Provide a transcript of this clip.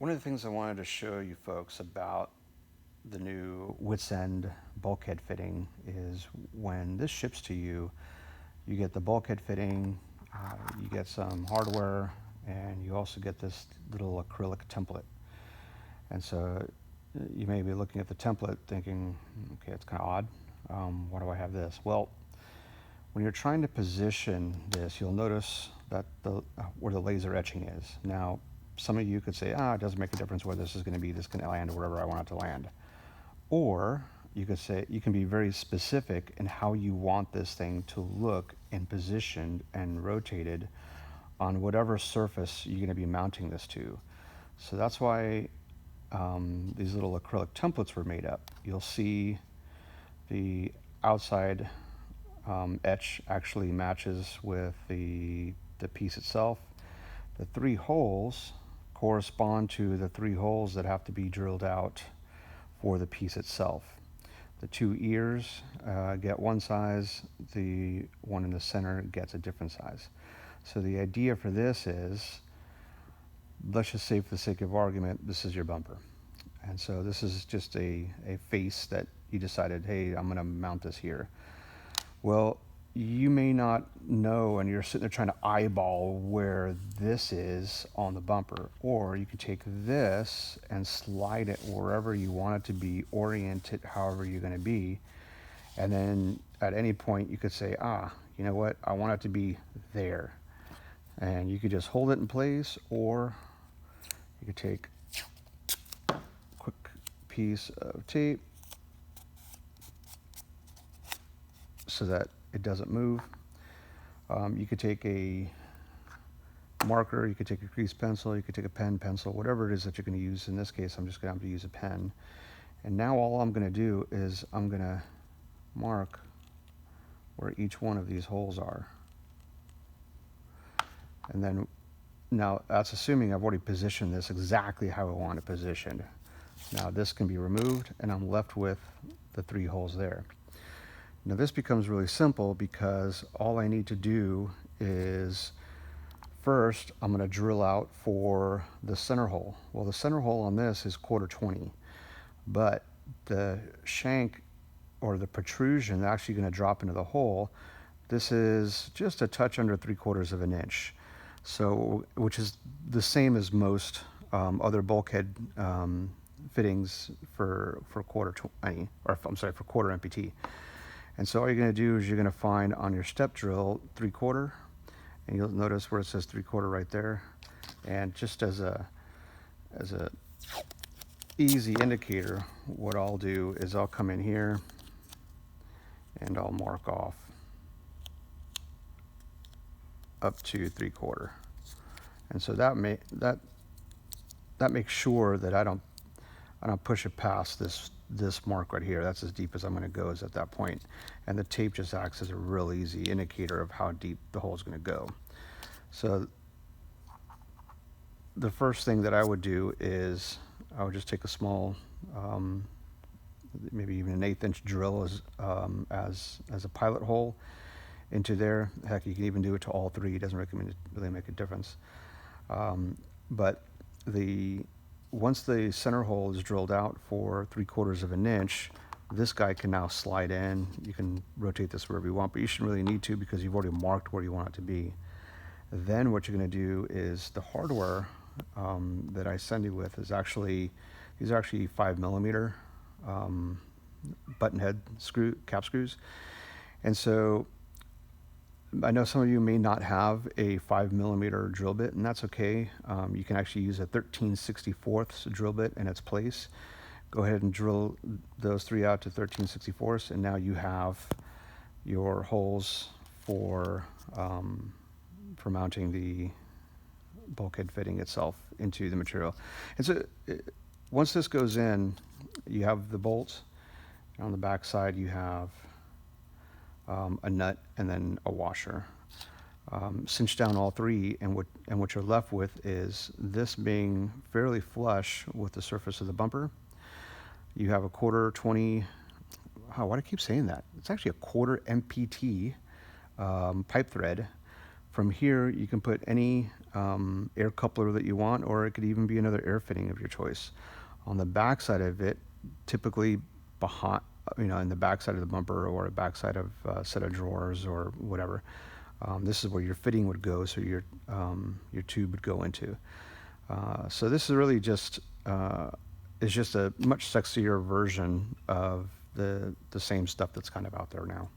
One of the things I wanted to show you folks about the new Wits End bulkhead fitting is when this ships to you, you get the bulkhead fitting, you get some hardware, and you also get this little acrylic template. And so you may be looking at the template thinking, okay, it's kind of odd. Why do I have this? Well, when you're trying to position this, you'll notice that where the laser etching is. Now, some of you could say, it doesn't make a difference where this is going to be. This can land wherever I want it to land. Or you could say, you can be very specific in how you want this thing to look and positioned and rotated on whatever surface you're going to be mounting this to. So that's why these little acrylic templates were made up. You'll see the outside etch actually matches with the piece itself. The 3 holes correspond to the 3 holes that have to be drilled out for the piece itself. The 2 ears get one size, the one in the center gets a different size. So the idea for this is, let's just say for the sake of argument, this is your bumper. And so this is just a face that you decided, hey, I'm gonna mount this here. Well, you may not know, and you're sitting there trying to eyeball where this is on the bumper, or you can take this and slide it wherever you want it to be, orient it however you're going to be, and then at any point you could say, you know what, I want it to be there, and you could just hold it in place, or you could take a quick piece of tape so that it doesn't move. You could take a marker, you could take a crease pencil, you could take a pen, pencil, whatever it is that you're going to use. In this case, I'm just going to have to use a pen. And now all I'm going to do is I'm going to mark where each one of these holes are. And then, now that's assuming I've already positioned this exactly how I want it positioned. Now this can be removed, and I'm left with the 3 holes there. Now this becomes really simple because all I need to do is, first I'm going to drill out for the center hole. Well, the center hole on this is 1/4 but the shank or the protrusion that's actually going to drop into the hole, this is just a touch under 3/4 inch. So, which is the same as most other bulkhead fittings for 1/4 or I'm sorry, for 1/4 MPT. And so all you're going to do is you're going to find on your step drill 3/4, and you'll notice where it says 3/4 right there. And just as a easy indicator, what I'll do is I'll come in here and I'll mark off up to 3/4. And so that makes sure that I don't push it past this mark right here. That's as deep as I'm going to go, is at that point. And the tape just acts as a real easy indicator of how deep the hole is going to go. So the first thing that I would do is I would just take a small, maybe even an 1/8 inch drill as a pilot hole into there. Heck, you can even do it to all 3. It doesn't really make a difference. But once the center hole is drilled out for 3/4 inch, this guy can now slide in. You can rotate this wherever you want, but you shouldn't really need to because you've already marked where you want it to be. Then what you're going to do is the hardware that I send you with is actually, these are actually 5mm button head cap screws. And so I know some of you may not have a 5mm drill bit, and that's okay. You can actually use a 13/64 drill bit in its place. Go ahead and drill those 3 out to 13/64, and now you have your holes for mounting the bulkhead fitting itself into the material. And so once this goes in, you have the bolts. On the back side, you have a nut and then a washer. Cinch down all 3, and what you're left with is this being fairly flush with the surface of the bumper. You have a 1/4 why do I keep saying that? It's actually a 1/4 MPT pipe thread. From here, you can put any air coupler that you want, or it could even be another air fitting of your choice. On the back side of it, typically behind, in the back side of the bumper or the back side of a set of drawers or whatever, this is where your fitting would go, so your tube would go into. So this is really just is just a much sexier version of the same stuff that's kind of out there now.